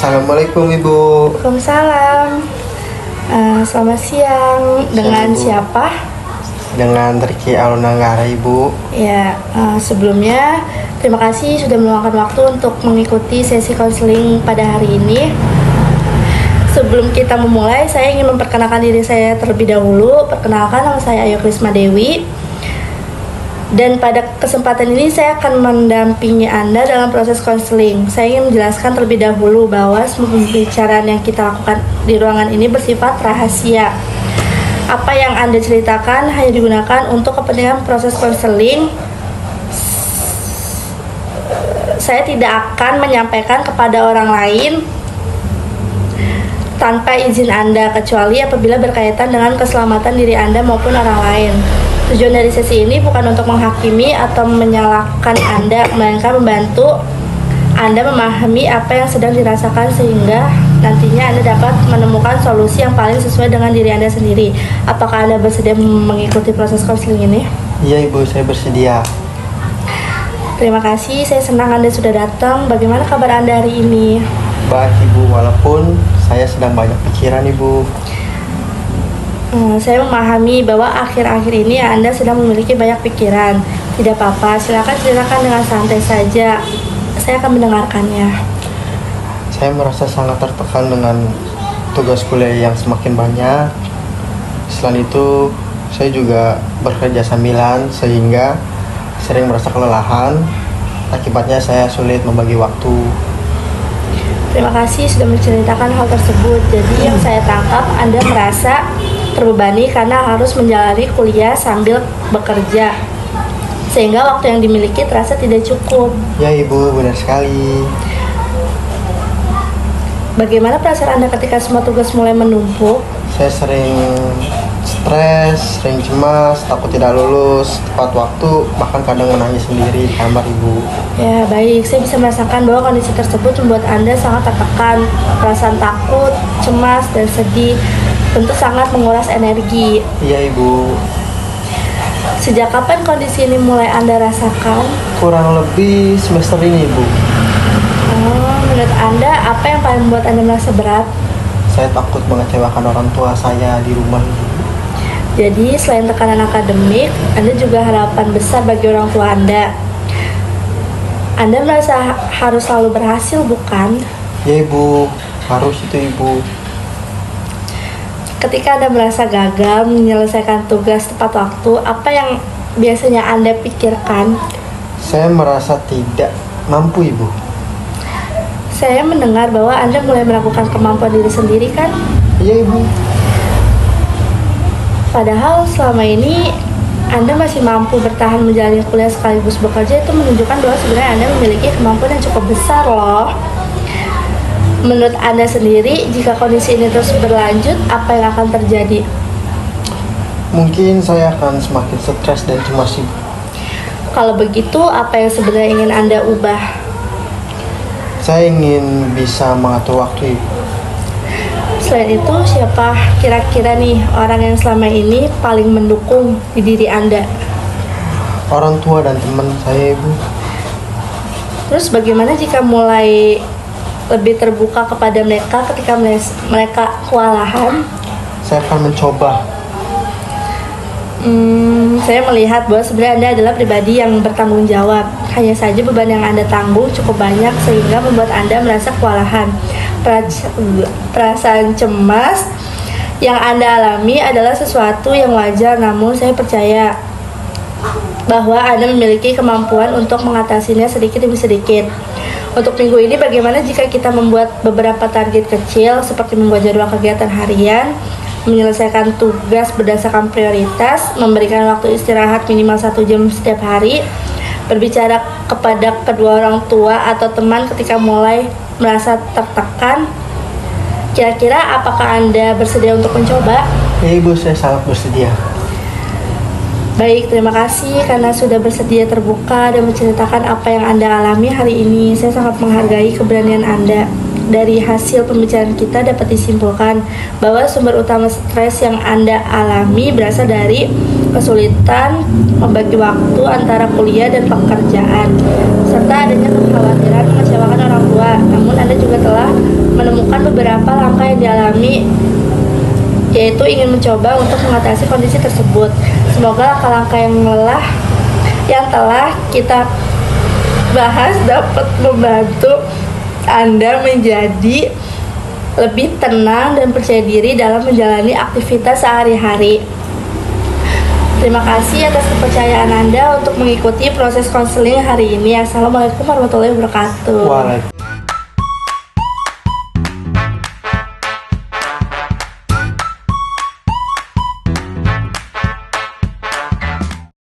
Assalamualaikum Ibu. Waalaikumsalam. Selamat siang. Dengan Ibu. siapa? Dengan Riki Alunanggara Ibu. Ya, sebelumnya terima kasih sudah meluangkan waktu untuk mengikuti sesi konseling pada hari ini. Sebelum kita memulai, saya ingin memperkenalkan diri saya terlebih dahulu. Perkenalkan, nama saya Ayu Krisma Dewi. Dan pada kesempatan ini saya akan mendampingi Anda dalam proses konseling. Saya ingin menjelaskan terlebih dahulu bahwa semua pembicaraan yang kita lakukan di ruangan ini bersifat rahasia. Apa yang Anda ceritakan hanya digunakan untuk kepentingan proses konseling. Saya tidak akan menyampaikan kepada orang lain tanpa izin Anda, kecuali apabila berkaitan dengan keselamatan diri Anda maupun orang lain. Tujuan dari sesi ini bukan untuk menghakimi atau menyalahkan Anda, melainkan membantu Anda memahami apa yang sedang dirasakan sehingga nantinya Anda dapat menemukan solusi yang paling sesuai dengan diri Anda sendiri. Apakah Anda bersedia mengikuti proses konseling ini? Iya Ibu, saya bersedia. Terima kasih, saya senang Anda sudah datang. Bagaimana kabar Anda hari ini? Baik Ibu, walaupun saya sedang banyak pikiran Ibu. Saya memahami bahwa akhir-akhir ini Anda sedang memiliki banyak pikiran. Tidak apa-apa, silakan ceritakan dengan santai saja. Saya akan mendengarkannya. Saya merasa sangat tertekan dengan tugas kuliah yang semakin banyak. Selain itu, saya juga bekerja sambilan sehingga sering merasa kelelahan. Akibatnya saya sulit membagi waktu. Terima kasih sudah menceritakan hal tersebut. Jadi yang saya tangkap, Anda merasa terbebani karena harus menjalani kuliah sambil bekerja, sehingga waktu yang dimiliki terasa tidak cukup. Ya Ibu, benar sekali. Bagaimana perasaan Anda ketika semua tugas mulai menumpuk? Saya sering stres, sering cemas, takut tidak lulus tepat waktu, bahkan kadang menangis sendiri di kamar Ibu. Ya baik, saya bisa merasakan bahwa kondisi tersebut membuat Anda sangat tertekan. Perasaan takut, cemas, dan sedih tentu sangat menguras energi. Iya Ibu. Sejak kapan kondisi ini mulai Anda rasakan? Kurang lebih semester ini Ibu. Menurut Anda, apa yang paling membuat Anda merasa berat? Saya takut mengecewakan orang tua saya di rumah Ibu. Jadi, selain tekanan akademik, Anda juga harapan besar bagi orang tua Anda. Anda merasa harus selalu berhasil, bukan? Ya Ibu, harus itu Ibu. Ketika Anda merasa gagal menyelesaikan tugas tepat waktu, apa yang biasanya Anda pikirkan? Saya merasa tidak mampu Ibu. Saya mendengar bahwa Anda mulai melakukan kemampuan diri sendiri, kan? Iya Ibu. Padahal selama ini Anda masih mampu bertahan menjalani kuliah sekaligus bekerja. Itu menunjukkan bahwa sebenarnya Anda memiliki kemampuan yang cukup besar loh. Menurut Anda sendiri, jika kondisi ini terus berlanjut, apa yang akan terjadi? Mungkin saya akan semakin stres dan cemas Ibu. Kalau begitu, apa yang sebenarnya ingin Anda ubah? Saya ingin bisa mengatur waktu Ibu. Selain itu, siapa kira-kira nih orang yang selama ini paling mendukung di diri Anda? Orang tua dan teman saya Ibu. Terus bagaimana jika mulai lebih terbuka kepada mereka ketika mereka kewalahan? Saya akan mencoba. Saya melihat bahwa sebenarnya Anda adalah pribadi yang bertanggung jawab. Hanya saja beban yang Anda tanggung cukup banyak sehingga membuat Anda merasa kewalahan. Perasaan cemas yang Anda alami adalah sesuatu yang wajar, namun saya percaya bahwa Anda memiliki kemampuan untuk mengatasinya sedikit demi sedikit. Untuk minggu ini, bagaimana jika kita membuat beberapa target kecil seperti membuat jadwal kegiatan harian, menyelesaikan tugas berdasarkan prioritas, memberikan waktu istirahat minimal 1 jam setiap hari, berbicara kepada kedua orang tua atau teman ketika mulai merasa tertekan. Kira-kira apakah Anda bersedia untuk mencoba? Ya Ibu, saya sangat bersedia. Baik, terima kasih karena sudah bersedia terbuka dan menceritakan apa yang Anda alami hari ini. Saya sangat menghargai keberanian Anda. Dari hasil pembicaraan kita dapat disimpulkan bahwa sumber utama stres yang Anda alami berasal dari kesulitan membagi waktu antara kuliah dan pekerjaan, serta adanya kekhawatiran mengecewakan orang tua. Namun Anda juga telah beberapa langkah yang dialami, yaitu ingin mencoba untuk mengatasi kondisi tersebut. Semoga langkah-langkah yang telah kita bahas dapat membantu Anda menjadi lebih tenang dan percaya diri dalam menjalani aktivitas sehari-hari. Terima kasih atas kepercayaan Anda untuk mengikuti proses konseling hari ini. Assalamualaikum warahmatullahi wabarakatuh. Waalaikumsalam.